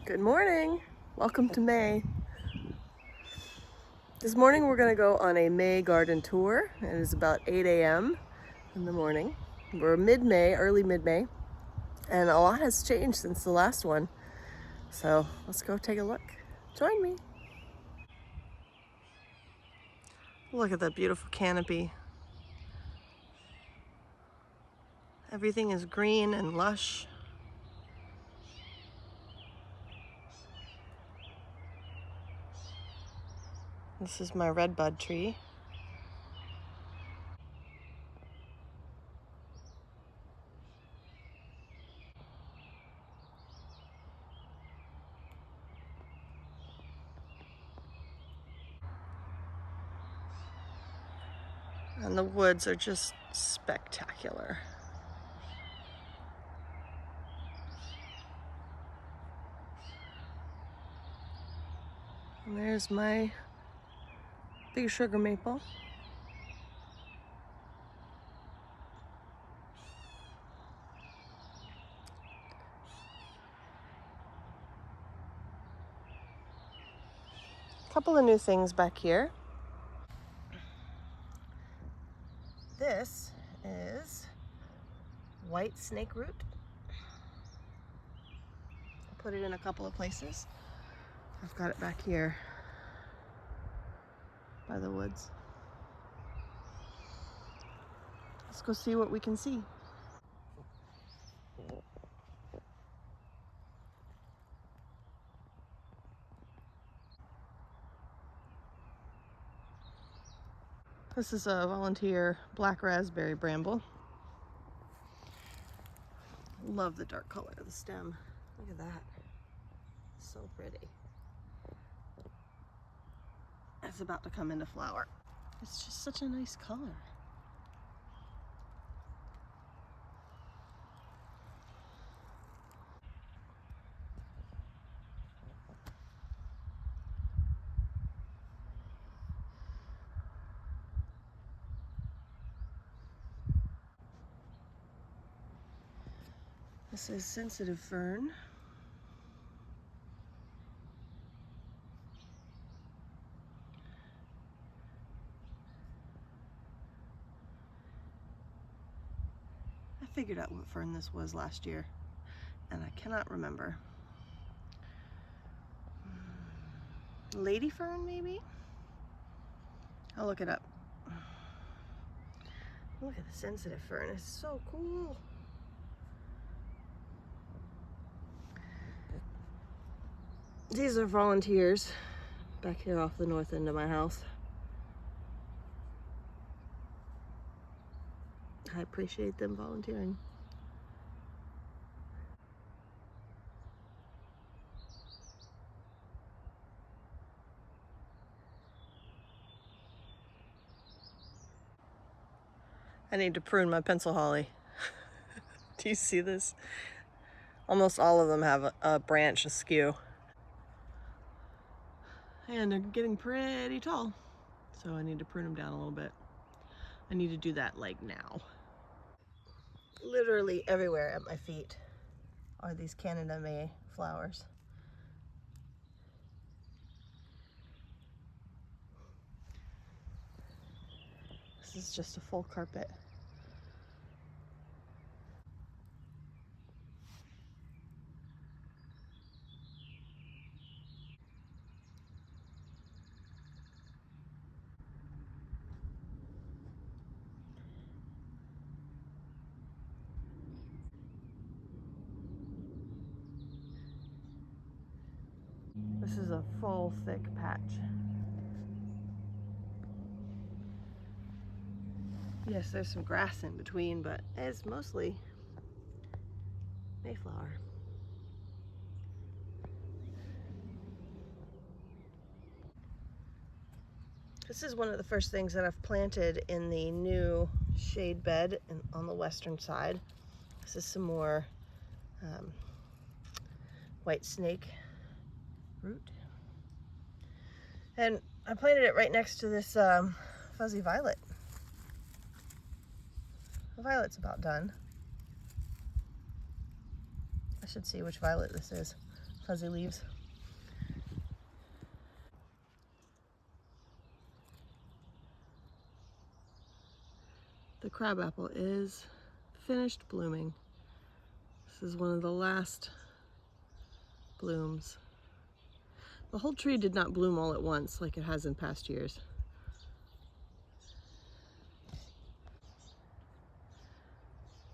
Good morning. Welcome to May. This morning we're going to go on a May garden tour. It is about 8 a.m. in the morning. We're mid-May, early mid-May, and a lot has changed since the last one. So let's go take a look. Join me. Look at that beautiful canopy. Everything is green and lush. This is my redbud tree. And the woods are just spectacular. And there's my big sugar maple. A couple of new things back here. This is white snake root. I put it in a couple of places. I've got it back here by the woods. Let's go see what we can see. This is a volunteer black raspberry bramble. Love the dark color of the stem. Look at that. So pretty. It's about to come into flower. It's just such a nice color. This is sensitive fern. I figured out what fern this was last year, and I cannot remember. Lady fern, maybe? I'll look it up. Look at the sensitive fern, it's so cool. These are volunteers back here off the north end of my house. I appreciate them volunteering. I need to prune my pencil holly. Do you see this? Almost all of them have a branch askew. And they're getting pretty tall. So I need to prune them down a little bit. I need to do that like now. Literally everywhere at my feet are these Canada May flowers. This is just a full carpet. This is a full thick patch. Yes, there's some grass in between, but it's mostly Mayflower. This is one of the first things that I've planted in the new shade bed on the western side. This is some more white snake root. And I planted it right next to this fuzzy violet. The violet's about done. I should see which violet this is. fuzzy leaves. The crabapple is finished blooming. This is one of the last blooms. The whole tree did not bloom all at once like it has in past years.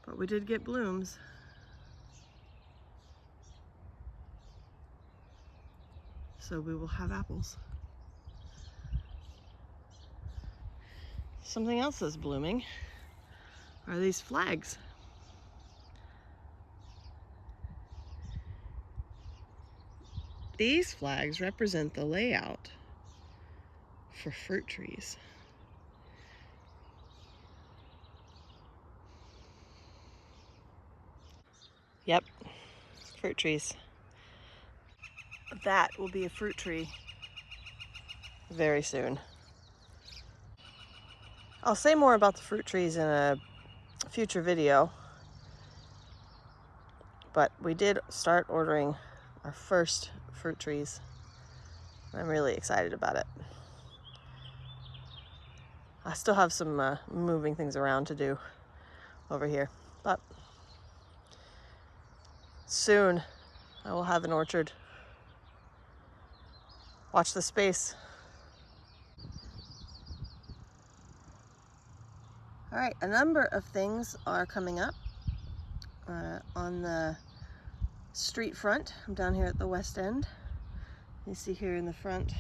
But we did get blooms. So we will have apples. Something else that's blooming are these flags. These flags represent the layout for fruit trees. Yep, fruit trees. That will be a fruit tree very soon. I'll say more about the fruit trees in a future video, but we did start ordering our first fruit trees. I'm really excited about it. I still have some moving things around to do over here, but soon I will have an orchard. Watch the space. All right, a number of things are coming up on the street front. I'm down here at the west end. You see here in the front,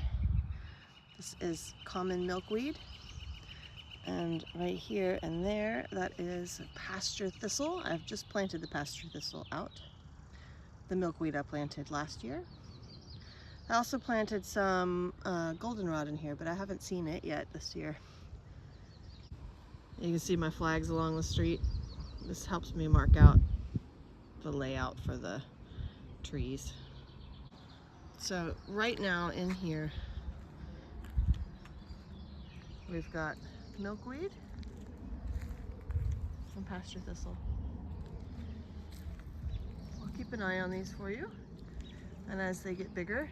this is common milkweed. And right here and there, that is pasture thistle. I've just planted the pasture thistle out. The milkweed I planted last year. I also planted some goldenrod in here, but I haven't seen it yet this year. You can see my flags along the street. This helps me mark out the layout for the trees. So right now in here, we've got milkweed and pasture thistle. I'll keep an eye on these for you. And as they get bigger,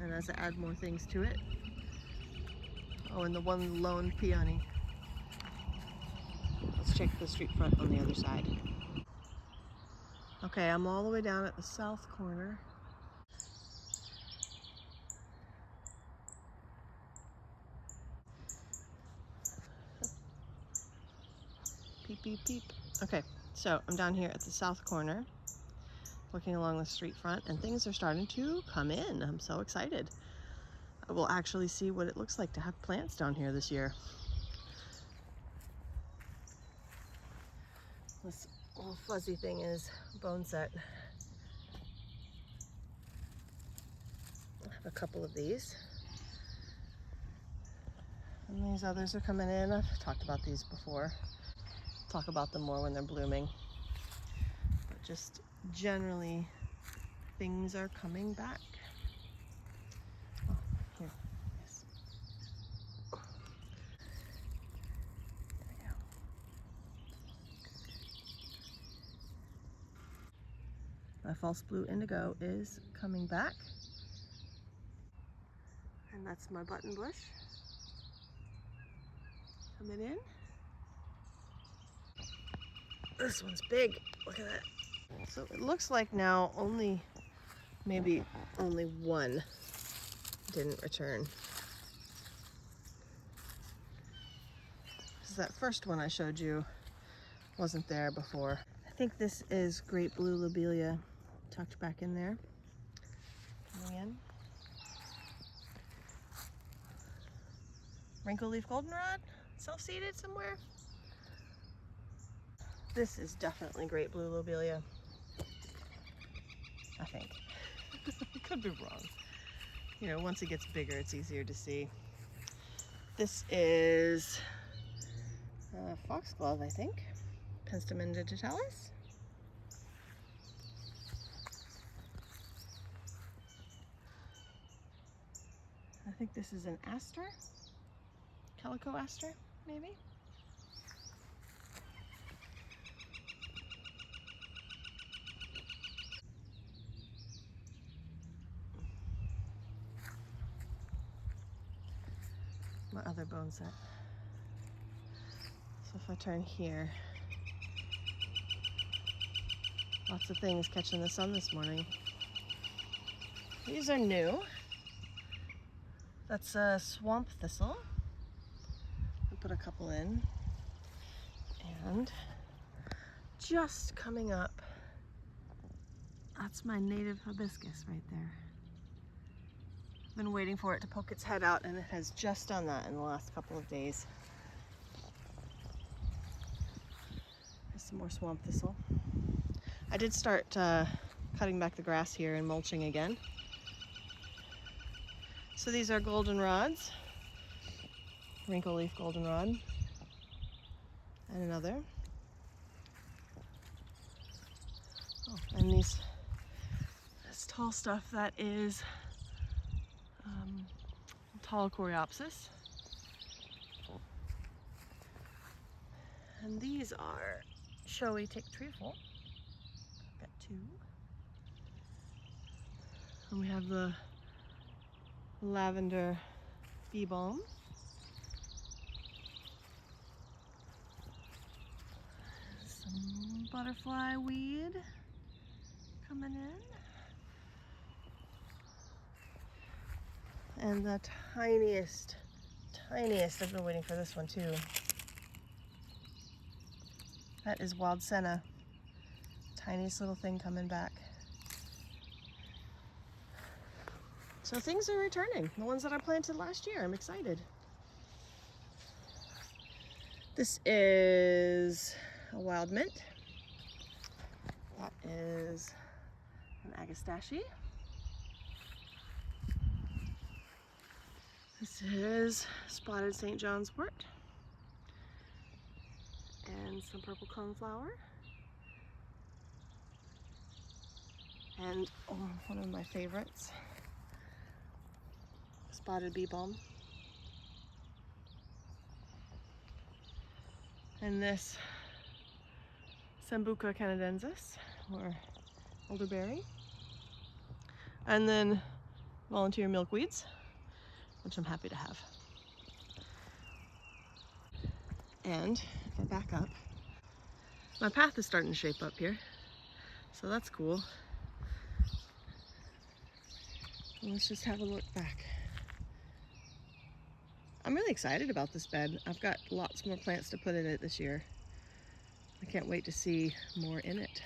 and as I add more things to it. Oh, and the one lone peony. Let's check the street front on the other side. Okay, I'm all the way down at the south corner. Peep, beep, beep. Okay, so I'm down here at the south corner, looking along the street front, and things are starting to come in. I'm so excited. I will actually see what it looks like to have plants down here this year. This little fuzzy thing is boneset. I have a couple of these. And these others are coming in. I've talked about these before. Talk about them more when they're blooming. But just generally, things are coming back. Oh, here. Yes. There we go. My false blue indigo is coming back. And that's my button bush coming in. This one's big. Look at that. So it looks like now maybe only one didn't return. Because that first one I showed you wasn't there before. I think this is great blue lobelia tucked back in there. Coming in. Wrinkle leaf goldenrod, self-seeded somewhere. This is definitely great blue lobelia, I think. Could be wrong. You know, once it gets bigger, it's easier to see. This is foxglove, I think. Penstemon digitalis. I think this is an aster, calico aster, maybe. my other bone set. So if I turn here, lots of things catching the sun this morning. These are new. That's a swamp thistle. I put a couple in. And just coming up, that's my native hibiscus right there. I've been waiting for it to poke its head out, and it has just done that in the last couple of days. There's some more swamp thistle. I did start cutting back the grass here and mulching again. So these are goldenrods, wrinkle leaf goldenrod, and another. Oh, and this tall stuff, that is tall coreopsis. And these are showy tick trefoil. I've got two. And we have the lavender bee balm. Some butterfly weed coming in. And the tiniest, I've been waiting for this one too. That is wild senna. Tiniest little thing coming back. So things are returning. The ones that I planted last year, I'm excited. This is a wild mint. That is an agastache. This is spotted St. John's wort and some purple coneflower. And one of my favorites, spotted bee balm. And this Sambuca canadensis, or elderberry. And then volunteer milkweeds, which I'm happy to have. And if I back up, my path is starting to shape up here, so that's cool. Let's just have a look back. I'm really excited about this bed. I've got lots more plants to put in it this year. I can't wait to see more in it.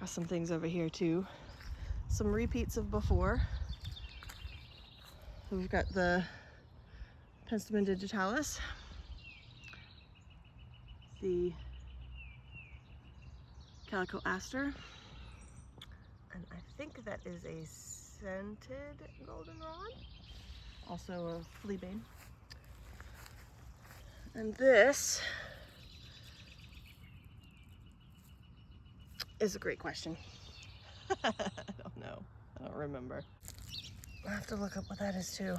Got some things over here too. Some repeats of before. We've got the Penstemon digitalis, the calico aster, and I think that is a scented goldenrod, also a fleabane. And this is a great question. I don't know. I don't remember. I'll have to look up what that is too.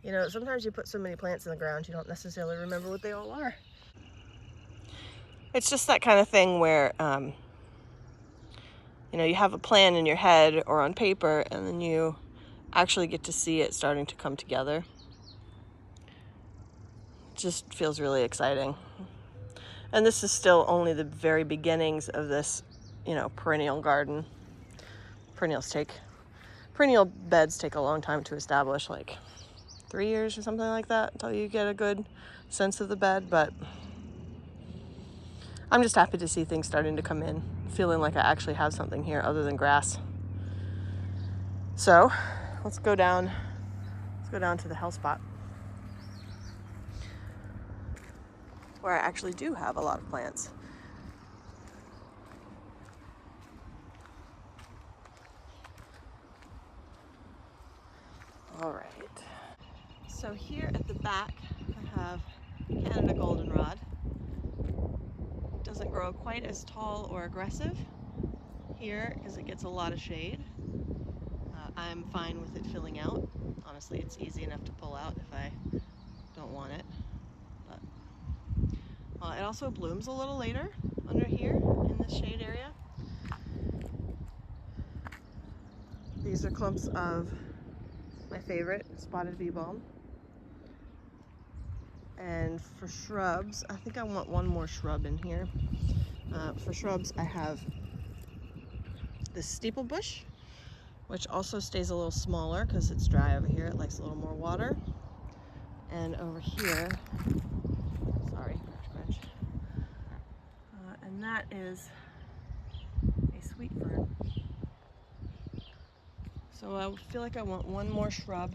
You know, sometimes you put so many plants in the ground, you don't necessarily remember what they all are. It's just that kind of thing where, you know, you have a plan in your head or on paper, and then you actually get to see it starting to come together. It just feels really exciting. And this is still only the very beginnings of this, you know, perennial garden. Perennial beds take a long time to establish, like 3 years or something like that, until you get a good sense of the bed. But I'm just happy to see things starting to come in, feeling like I actually have something here other than grass. So let's go down to the hell spot, where I actually do have a lot of plants. All right. So here at the back, I have Canada goldenrod. It doesn't grow quite as tall or aggressive here because it gets a lot of shade. I'm fine with it filling out. Honestly, it's easy enough to pull out if I don't want it. But it also blooms a little later under here in this shade area. These are clumps of my favorite, spotted bee balm. And for shrubs, I think I want one more shrub in here. For shrubs, I have this steeple bush, which also stays a little smaller because it's dry over here. It likes a little more water. And over here, sorry, crunch. And that is a sweet fern. So I feel like I want one more shrub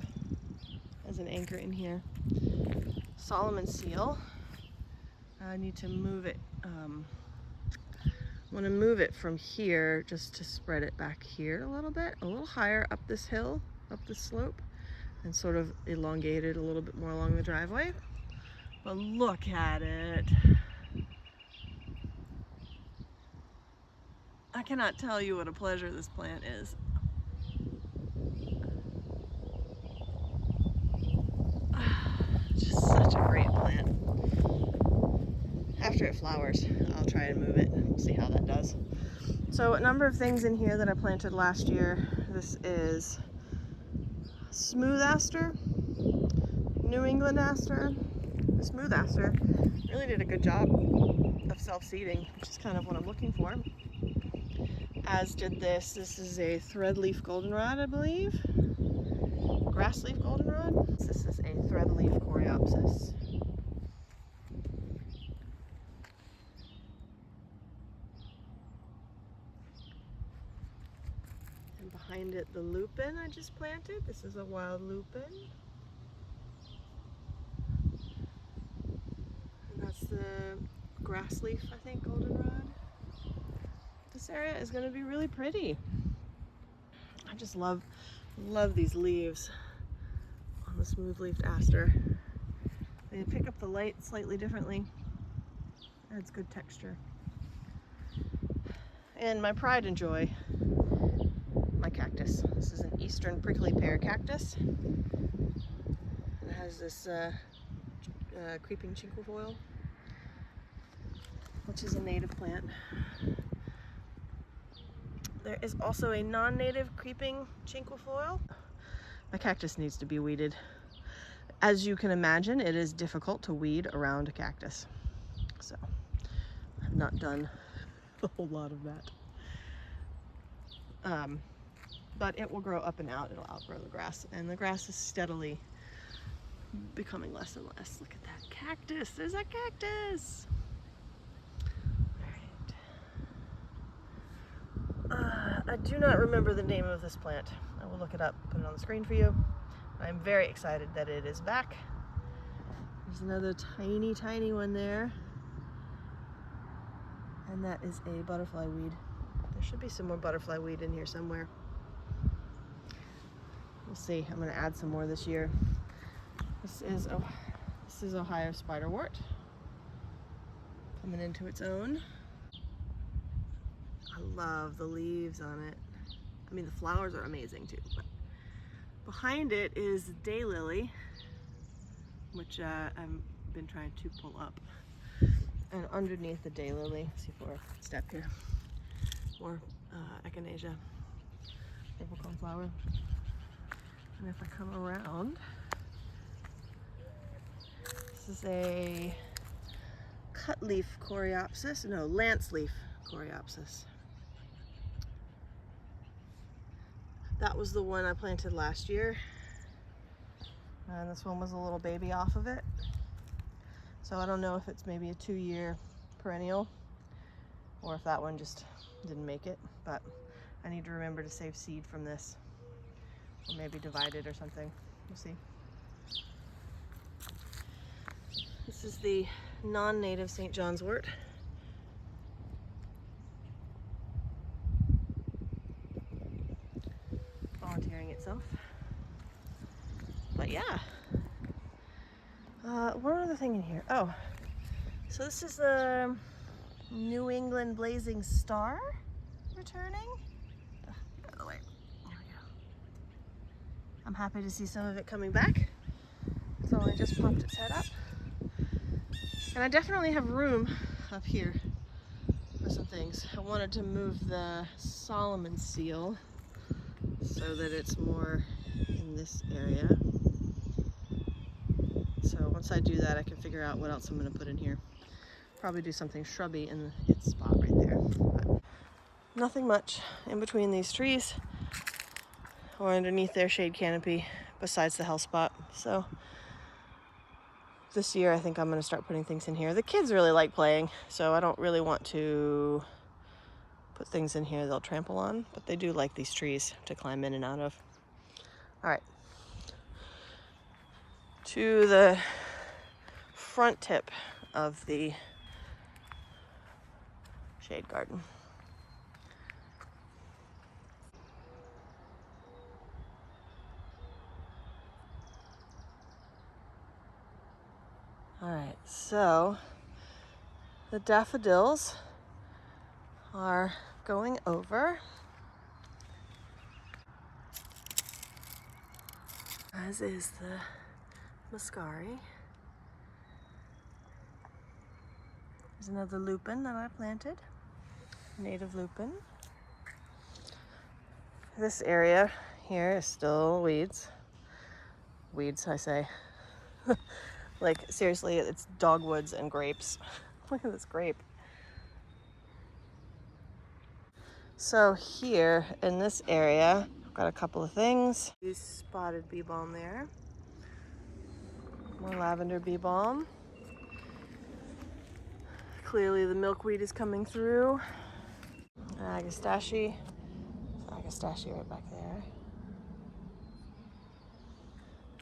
as an anchor in here. Solomon seal. I need to move it. Want to move it from here just to spread it back here a little higher up this hill, up this slope, and sort of elongate it a little bit more along the driveway. But look at it. I cannot tell you what a pleasure this plant is. Just such a great plant. After it flowers, I'll try and move it and see how that does. So a number of things in here that I planted last year. This is smooth aster, New England aster. The smooth aster really did a good job of self-seeding, which is kind of what I'm looking for. As did this. This is a threadleaf goldenrod, I believe. Grassleaf goldenrod. This is a threadleaf coreopsis. And behind it, the lupin I just planted. This is a wild lupin. And that's the grassleaf, I think, goldenrod. This area is going to be really pretty. I just love these leaves on the smooth-leafed aster. They pick up the light slightly differently. Adds good texture. And my pride and joy, my cactus. This is an eastern prickly pear cactus. It has this creeping cinquefoil, which is a native plant. There is also a non-native creeping cinquefoil. My cactus needs to be weeded. As you can imagine, it is difficult to weed around a cactus. So I've not done a whole lot of that. But it will grow up and out. It'll outgrow the grass. And the grass is steadily becoming less and less. Look at that cactus. There's a cactus. I do not remember the name of this plant. I will look it up, put it on the screen for you. I'm very excited that it is back. There's another tiny, tiny one there. And that is a butterfly weed. There should be some more butterfly weed in here somewhere. We'll see. I'm going to add some more this year. This is Ohio spiderwort coming into its own. I love the leaves on it. I mean, the flowers are amazing too. But behind it is daylily, which I've been trying to pull up. And underneath the daylily, see if we're step here, more echinacea, purple coneflower. And if I come around, this is a cutleaf coreopsis, no, lance leaf coreopsis. That was the one I planted last year. And this one was a little baby off of it. So I don't know if it's maybe a 2-year perennial or if that one just didn't make it, but I need to remember to save seed from this, or maybe divide it or something. We'll see. This is the non-native St. John's wort. Volunteering itself. But yeah. One other thing in here. Oh, so this is the New England blazing star returning. Out of the way. There we go. I'm happy to see some of it coming back. It's only just popped its head up. And I definitely have room up here for some things. I wanted to move the Solomon seal so that it's more in this area. So once I do that, I can figure out what else I'm going to put in here. Probably do something shrubby in its spot right there. But nothing much in between these trees or underneath their shade canopy besides the health spot. So this year I think I'm going to start putting things in here. The kids really like playing, so I don't really want to put things in here they'll trample on, but they do like these trees to climb in and out of. All right, to the front tip of the shade garden. All right, so the daffodils are going over, as is the muscari. There's another lupin that I planted, native lupin. This area here is still weeds. Weeds, I say. Like, seriously, it's dogwoods and grapes. Look at this grape. So here in this area, I've got a couple of things. Use spotted bee balm there. More lavender bee balm. Clearly the milkweed is coming through. Agastache. Agastache right back there.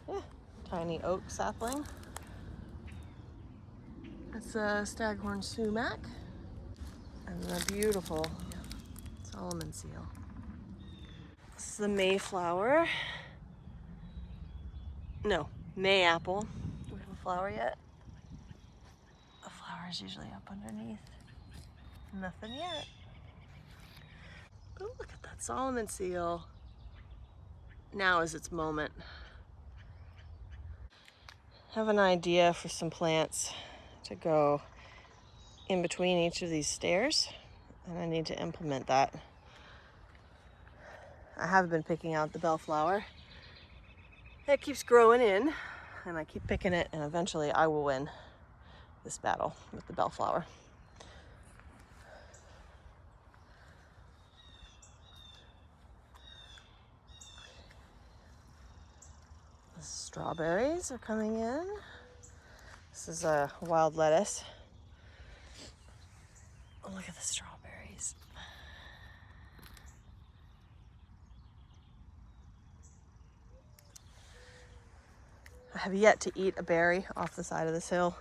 Yeah, tiny oak sapling. That's a staghorn sumac. And the beautiful Solomon seal. This is the Mayflower. No, Mayapple. Do we have a flower yet? The flower is usually up underneath. Nothing yet. Oh, look at that Solomon seal. Now is its moment. I have an idea for some plants to go in between each of these stairs, and I need to implement that. I have been picking out the bellflower. It keeps growing in, and I keep picking it, and eventually I will win this battle with the bellflower. The strawberries are coming in. This is a wild lettuce. Oh, look at the strawberries. I have yet to eat a berry off the side of this hill.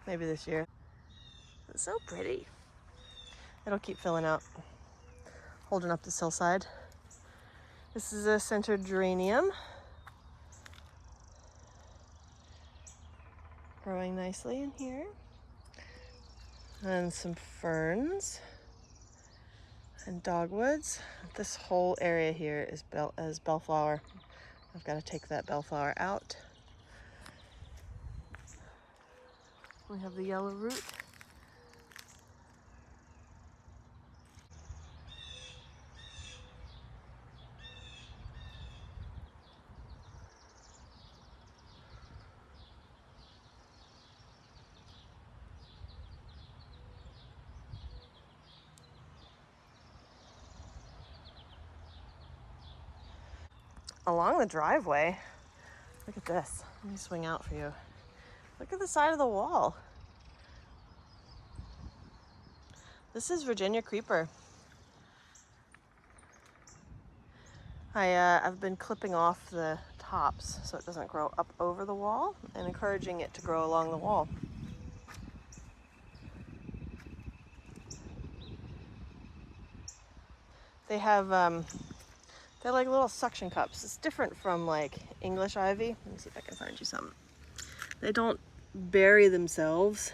Maybe this year. It's so pretty. It'll keep filling out, holding up this hillside. This is a centered geranium. Growing nicely in here. And some ferns and dogwoods. This whole area here is bellflower. I've got to take that bellflower out. We have the yellow root. Along the driveway, look at this. Let me swing out for you. Look at the side of the wall. This is Virginia creeper. I've been clipping off the tops so it doesn't grow up over the wall and encouraging it to grow along the wall. They have, they're like little suction cups. It's different from like English ivy. Let me see if I can find you some. They don't bury themselves.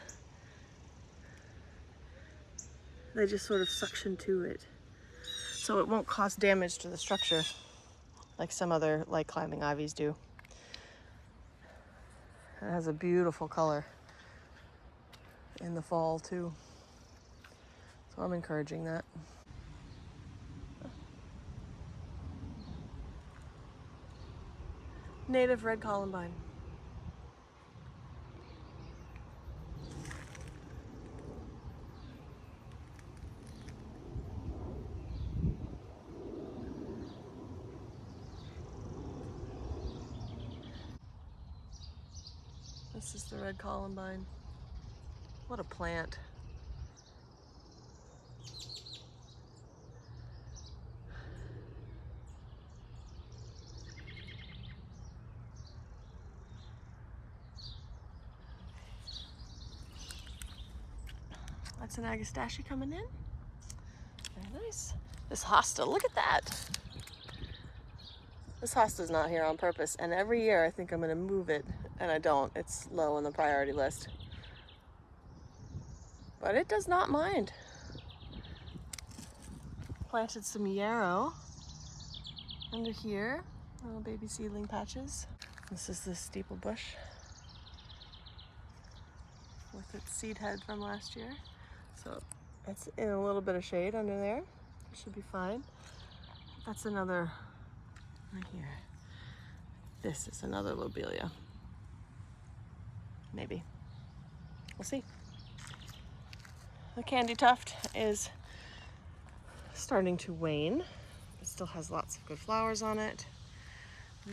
They just sort of suction to it. So it won't cause damage to the structure like some other like climbing ivies do. It has a beautiful color in the fall too. So I'm encouraging that. native red columbine. This is the red columbine. What a plant. That's an agastache coming in. Very nice. This hosta, look at that. This hosta's not here on purpose, and every year I think I'm gonna move it, and I don't. It's low on the priority list. But it does not mind. Planted some yarrow under here, little baby seedling patches. This is the steeple bush with its seed head from last year. So it's in a little bit of shade under there. It should be fine. That's another right here. This is another lobelia. Maybe. We'll see. The candy tuft is starting to wane. It still has lots of good flowers on it.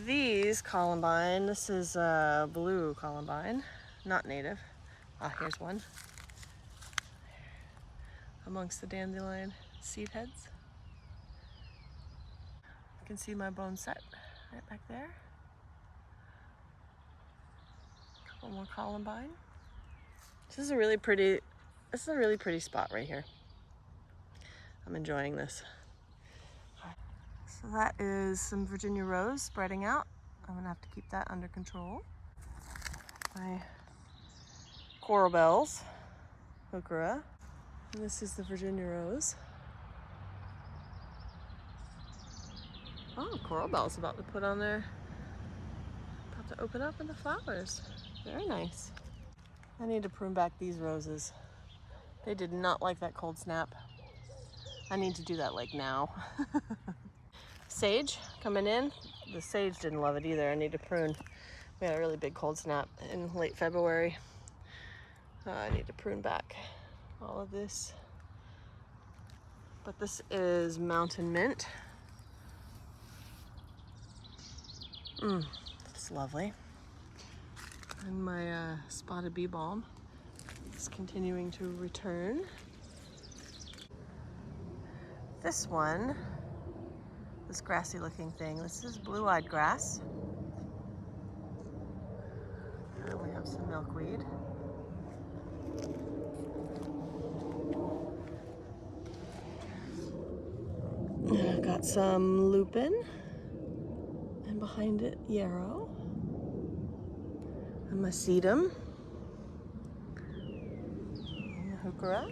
These columbine, this is blue columbine, not native. Ah, here's one. Amongst the dandelion seed heads. You can see my bone set right back there. A couple more columbine. This is a really pretty spot right here. I'm enjoying this. So that is some Virginia rose spreading out. I'm gonna have to keep that under control. My coral bells, heuchera. And this is the Virginia rose. Oh, coral bell's about to put on their, about to open up in the flowers. Very nice. I need to prune back these roses. They did not like that cold snap. I need to do that like now. Sage coming in. The sage didn't love it either. I need to prune. We had a really big cold snap in late February. I need to prune back all of this. But this is mountain mint. It's lovely. And my spotted bee balm is continuing to return. This one, this grassy looking thing, this is blue-eyed grass. And we have some milkweed. And I've got some lupin. And behind it, yarrow. And my sedum. And the heuchera.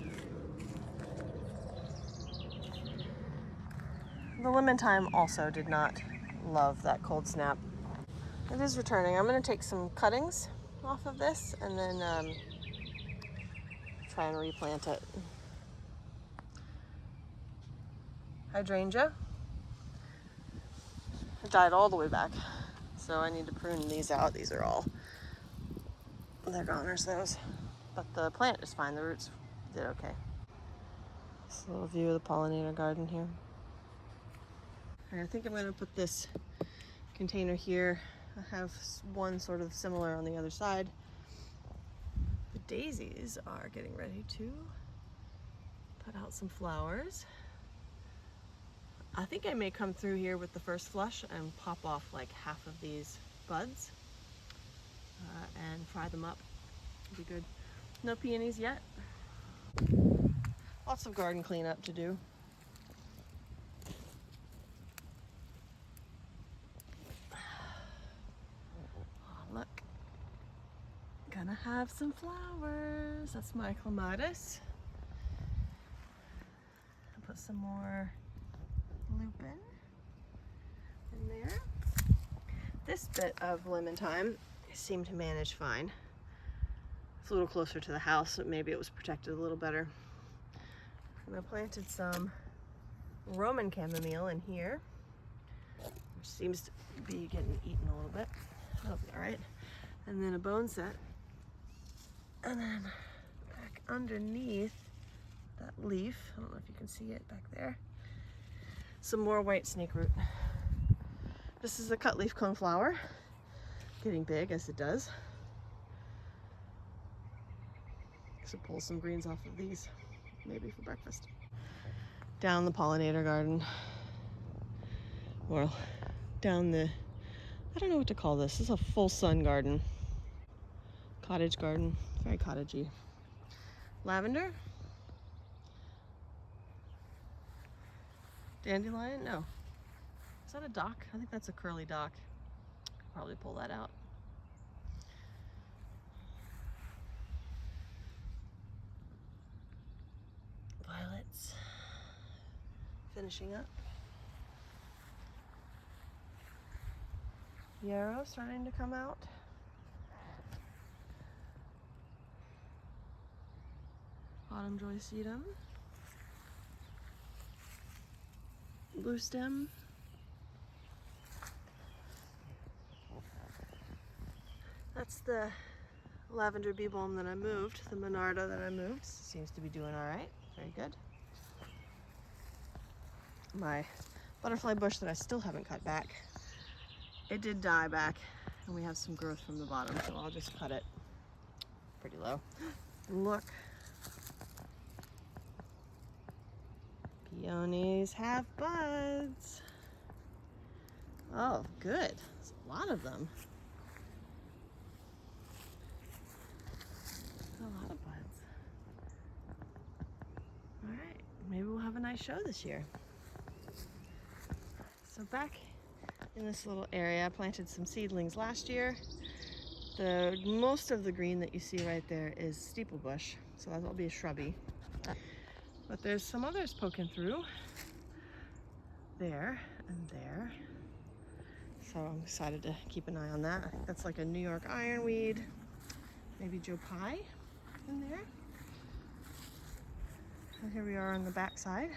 The lemon thyme also did not love that cold snap. It is returning. I'm going to take some cuttings off of this and then try and replant it. Hydrangea. It died all the way back, so I need to prune these out. These are all, they're goners, those. But the plant is fine. The roots did okay. Just a little view of the pollinator garden here. I think I'm going to put this container here. I have one sort of similar on the other side. The daisies are getting ready to put out some flowers. I think I may come through here with the first flush and pop off like half of these buds and fry them up. It'd be good. No peonies yet. Lots of garden cleanup to do. Look, gonna have some flowers. That's my clematis. I'll put some more lupin in there. This bit of lemon thyme seemed to manage fine. It's a little closer to the house, so maybe it was protected a little better. And I planted some Roman chamomile in here. which seems to be getting eaten a little bit. That'll be all right. And then a bone set. And then back underneath that leaf, I don't know if you can see it back there, some more white snake root. This is a cut leaf coneflower, getting big as it does. So pull some greens off of these, maybe for breakfast. Down the pollinator garden, or down the, I don't know what to call this. This is a full sun garden, cottage garden, very cottagey. Lavender, dandelion, no. Is that a dock? I think that's a curly dock. Probably pull that out. Violets, finishing up. Yarrow starting to come out. Autumn joy sedum. Blue stem. That's the lavender bee balm that I moved, the Monarda that I moved. Seems to be doing all right, very good. My butterfly bush that I still haven't cut back, it did die back, and we have some growth from the bottom, so I'll just cut it pretty low. Look, peonies have buds. Oh, good, there's a lot of them. A lot of buds. All right, maybe we'll have a nice show this year. So back in this little area, I planted some seedlings last year. Most of the green that you see right there is steeplebush, so that'll be a shrubby. But there's some others poking through there and there. So I'm excited to keep an eye on that. I think that's like a New York ironweed, maybe Joe Pye in there. And here we are on the back side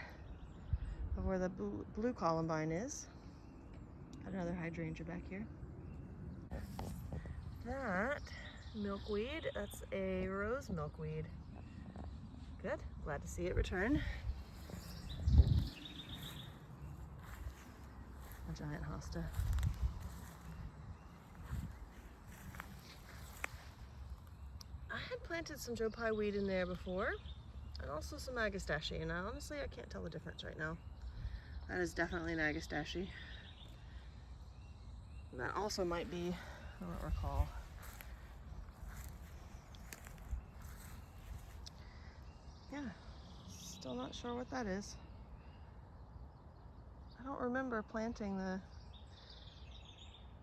of where the blue columbine is. Got another hydrangea back here. That milkweed, that's a rose milkweed. Good, glad to see it return. A giant hosta. I had planted some Joe Pye weed in there before, and also some agastache, and honestly I can't tell the difference right now. That is definitely an agastache. And that also might be, I don't recall. Yeah, still not sure what that is. I don't remember planting the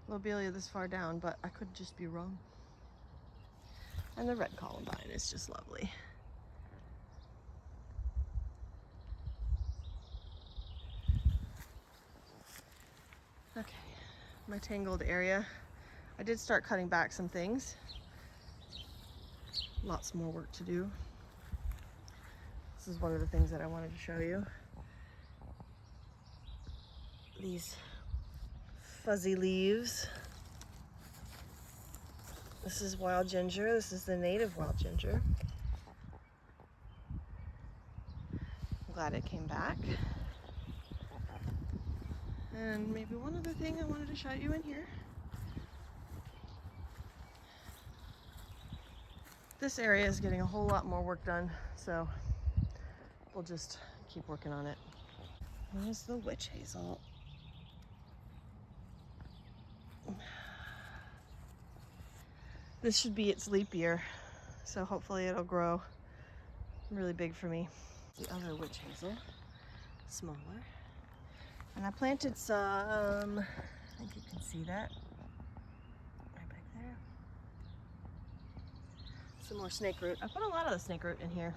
lobelia this far down, but I could just be wrong. And the red columbine is just lovely. Okay, my tangled area. I did start cutting back some things. Lots more work to do. This is one of the things that I wanted to show you. These fuzzy leaves. This is wild ginger. This is the native wild ginger. I'm glad it came back. And maybe one other thing I wanted to show you in here. This area is getting a whole lot more work done, so we'll just keep working on it. Here's the witch hazel. This should be its leap year, so hopefully it'll grow really big for me. The other witch hazel, smaller. And I planted some, I think you can see that, right back there. Some more snake root. I put a lot of the snake root in here.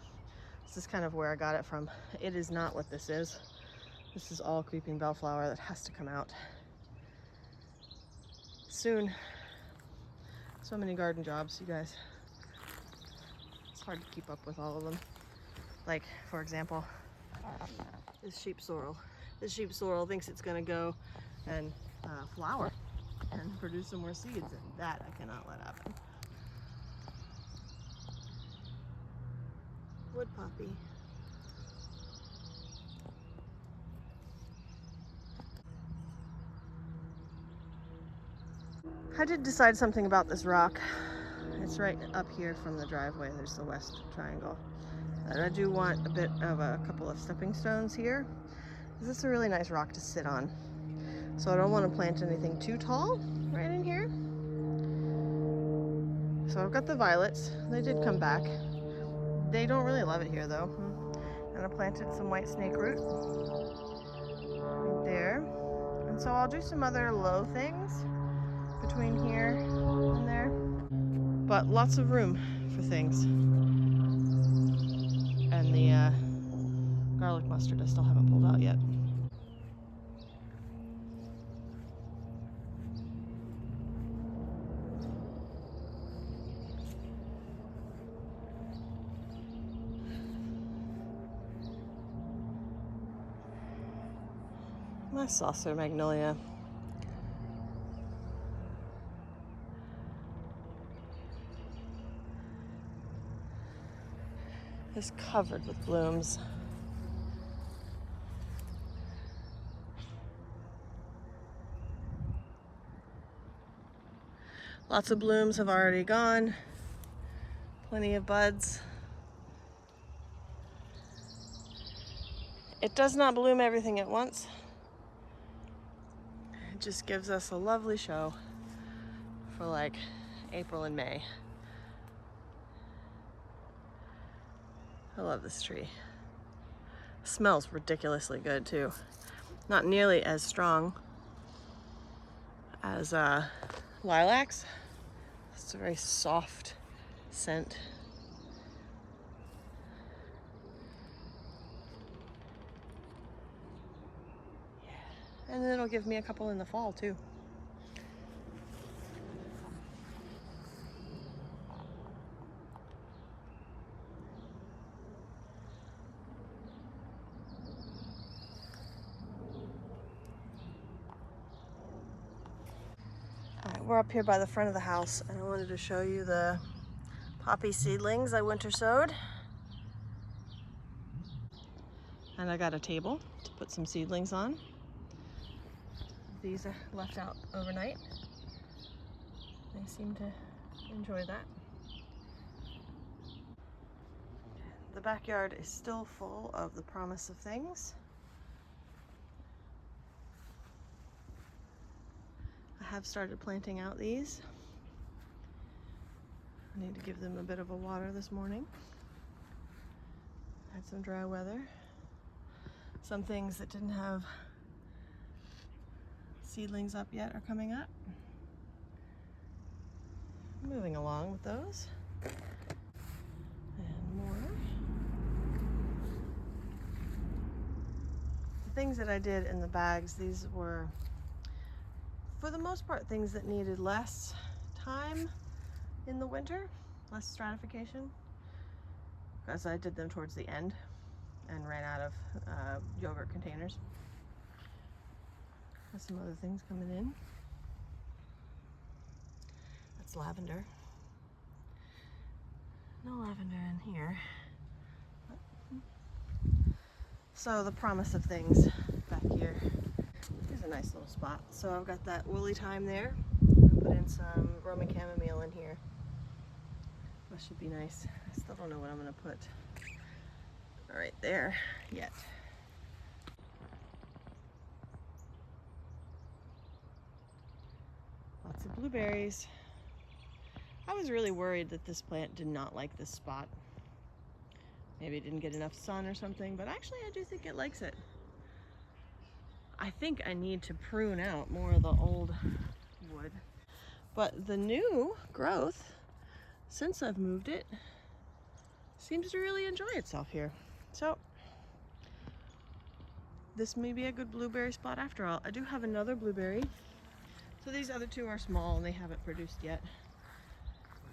This is kind of where I got it from. It is not what this is. This is all creeping bellflower that has to come out soon. So many garden jobs, you guys. It's hard to keep up with all of them. Like, for example, this sheep sorrel. This sheep sorrel thinks it's gonna go and flower and produce some more seeds. And that I cannot let happen. Wood poppy. I did decide something about this rock. It's right up here from the driveway. There's the west triangle. And I do want a bit of a couple of stepping stones here. This is a really nice rock to sit on. So I don't want to plant anything too tall right in here. So I've got the violets. They did come back. They don't really love it here though. And I planted some white snake root right there. And so I'll do some other low things between here and there. But lots of room for things. And the garlic mustard I still haven't pulled out yet. My saucer magnolia. Is covered with blooms. Lots of blooms have already gone. Plenty of buds. It does not bloom everything at once. It just gives us a lovely show for like April and May. I love this tree. Smells ridiculously good too. Not nearly as strong as lilacs. It's a very soft scent. Yeah. And it'll give me a couple in the fall too. We're up here by the front of the house, and I wanted to show you the poppy seedlings I winter sowed. And I got a table to put some seedlings on. These are left out overnight. They seem to enjoy that. The backyard is still full of the promise of things. I have started planting out these. I need to give them a bit of a water this morning. Had some dry weather. Some things that didn't have seedlings up yet are coming up. Moving along with those. And more. The things that I did in the bags, these were, for the most part, things that needed less time in the winter, less stratification, because I did them towards the end and ran out of yogurt containers. There's some other things coming in. That's lavender. No lavender in here. So the promise of things back here. Here's a nice little spot. So I've got that woolly thyme there. I'll put in some Roman chamomile in here. That should be nice. I still don't know what I'm going to put right there yet. Lots of blueberries. I was really worried that this plant did not like this spot. Maybe it didn't get enough sun or something, but actually I do think it likes it. I think I need to prune out more of the old wood. But the new growth, since I've moved it, seems to really enjoy itself here. So this may be a good blueberry spot after all. I do have another blueberry. So these other two are small and they haven't produced yet.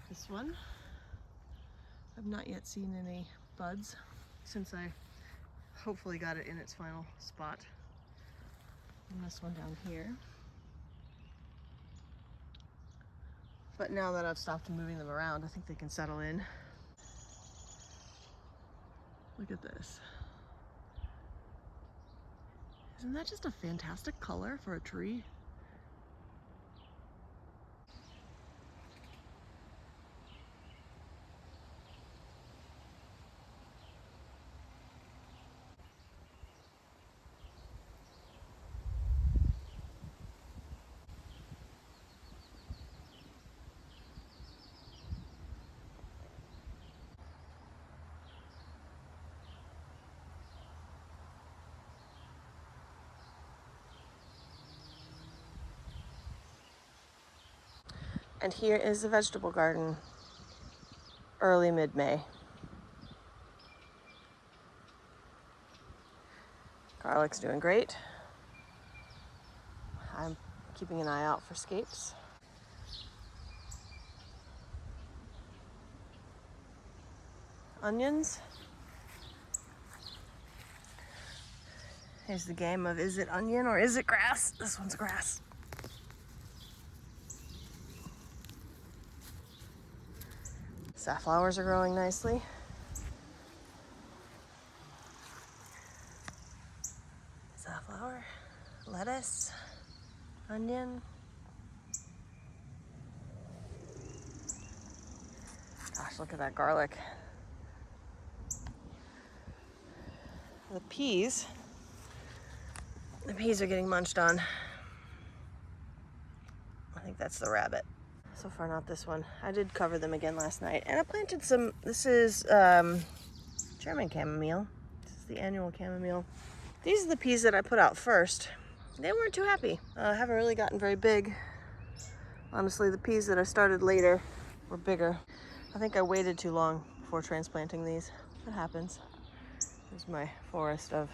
This one, I've not yet seen any buds since I hopefully got it in its final spot. And this one down here. But now that I've stopped moving them around, I think they can settle in. Look at this. Isn't that just a fantastic color for a tree? And here is the vegetable garden, early mid-May. Garlic's doing great. I'm keeping an eye out for scapes. Onions. Here's the game of, is it onion or is it grass? This one's grass. Safflowers are growing nicely. Safflower, lettuce, onion. Gosh, look at that garlic. The peas are getting munched on. I think that's the rabbit. So far not this one. I did cover them again last night. And I planted some, this is German chamomile. This is the annual chamomile. These are the peas that I put out first. They weren't too happy. Haven't really gotten very big. Honestly, the peas that I started later were bigger. I think I waited too long before transplanting these. It happens. Here's my forest of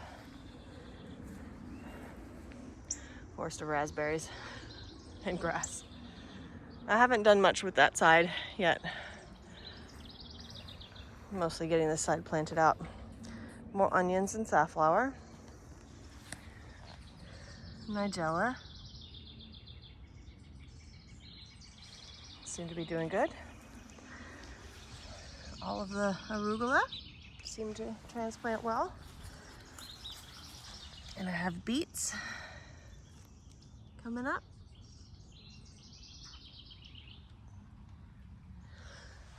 raspberries and grass. I haven't done much with that side yet. Mostly getting this side planted out. More onions and safflower. Nigella. Seem to be doing good. All of the arugula seem to transplant well. And I have beets coming up.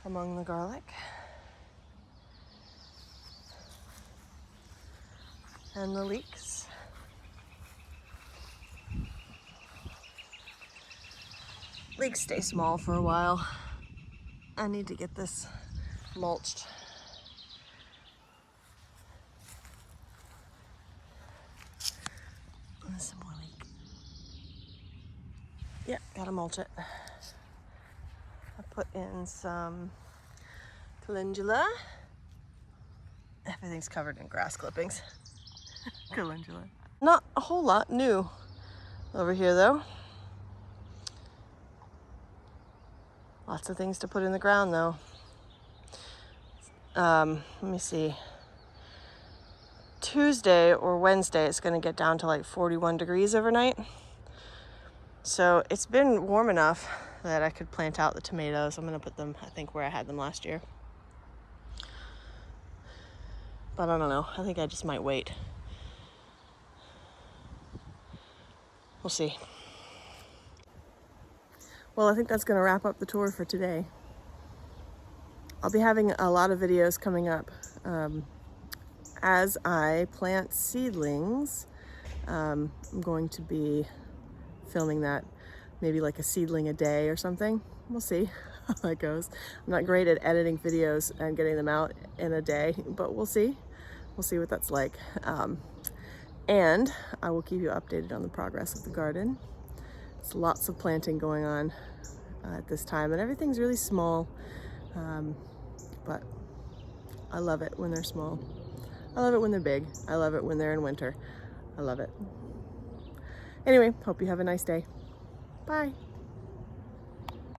Among the garlic. And the leeks. Leeks stay small for a while. I need to get this mulched. There's some more leek. Yeah, gotta mulch it. I put in some calendula. Everything's covered in grass clippings. Calendula. Not a whole lot new over here though. Lots of things to put in the ground though. Let me see. Tuesday or Wednesday it's going to get down to like 41 degrees overnight. So it's been warm enough that I could plant out the tomatoes. I'm going to put them, I think, where I had them last year. But I don't know. I think I just might wait. We'll see. Well, I think that's going to wrap up the tour for today. I'll be having a lot of videos coming up as I plant seedlings. I'm going to be filming that, maybe like a seedling a day or something. We'll see how that goes. I'm not great at editing videos and getting them out in a day, but we'll see. We'll see what that's like. And I will keep you updated on the progress of the garden. There's lots of planting going on at this time, and everything's really small. But I love it when they're small. I love it when they're big. I love it when they're in winter. I love it. Anyway, hope you have a nice day. Bye.